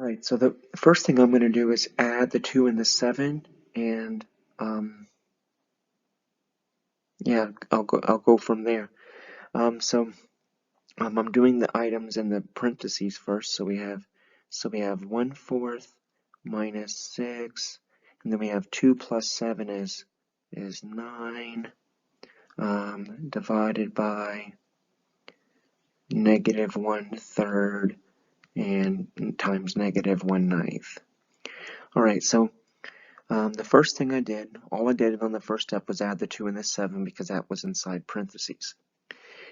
Right, so the first thing I'm going to do is add the 2 and the 7, and yeah, I'll go from there. I'm doing the items in the parentheses first, so we have 1/4 minus 6, and then we have 2 plus 7 is 9, divided by negative 1/3 and times negative 1/9. Alright, so the first thing all I did on the first step was add the 2 and the 7 because that was inside parentheses.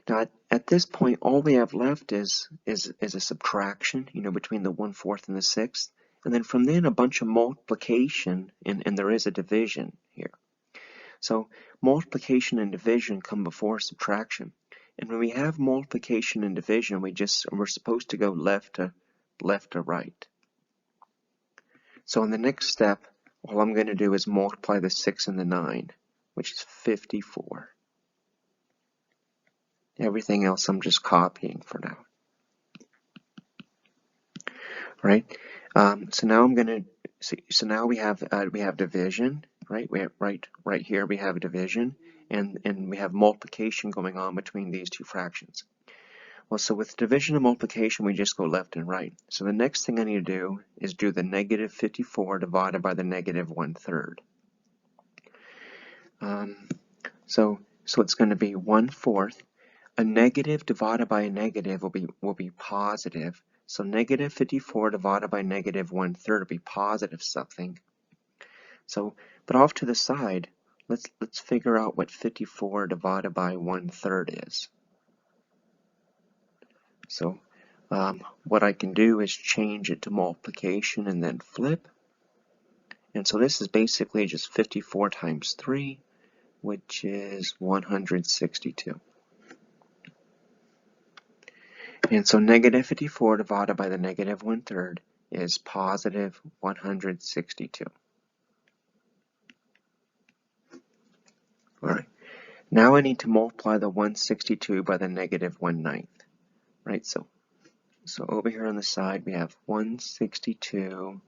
Now at this point, all we have left is a subtraction, between the 1/4 and the 6th, and then from then a bunch of multiplication, and there is a division here. So multiplication and division come before subtraction, and when we have multiplication and division, we're supposed to go left to right. So in the next step, all I'm going to do is multiply the 6 and the 9, which is 54. Everything else I'm just copying for now. Right? So now I'm going to see. So now we have division, right? Right here we have division, and we have multiplication going on between these two fractions. Well, so with division and multiplication, we just go left and right. So the next thing I need to do is do the negative 54 divided by the negative 1/3. So it's going to be 1/4. A negative divided by a negative will be positive. So negative 54 divided by negative 1/3 will be positive something. So, but off to the side, let's figure out what 54 divided by 1/3 is. So what I can do is change it to multiplication and then flip. And so this is basically just 54 times 3, which is 162. And so negative 54 divided by the negative 1/3 is positive 162. Alright, now I need to multiply the 162 by the negative 1/9. Right, so over here on the side we have 162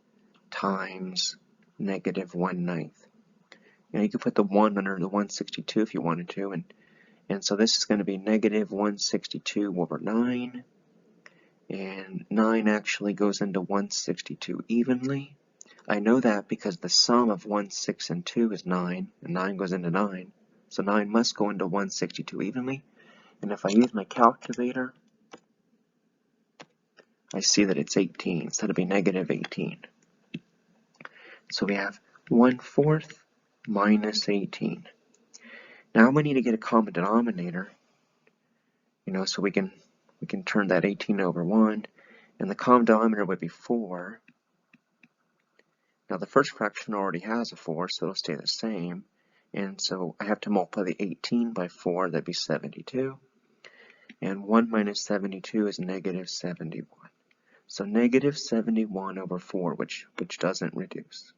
times negative 1/9. Now you can put the 1 under the 162 if you wanted to, and so this is going to be negative 162 over 9, and 9 actually goes into 162 evenly. I know that because the sum of 1, 6, and 2 is 9, and 9 goes into 9, so 9 must go into 162 evenly, and if I use my calculator, I see that it's 18, so that'll be negative 18. So we have 1/4 minus 18. Now we need to get a common denominator, so we can turn that 18 over 1, and the common denominator would be 4. Now the first fraction already has a 4, so it'll stay the same, and so I have to multiply the 18 by 4, that'd be 72, and 1 minus 72 is negative 71. So negative 71 over 4, which doesn't reduce.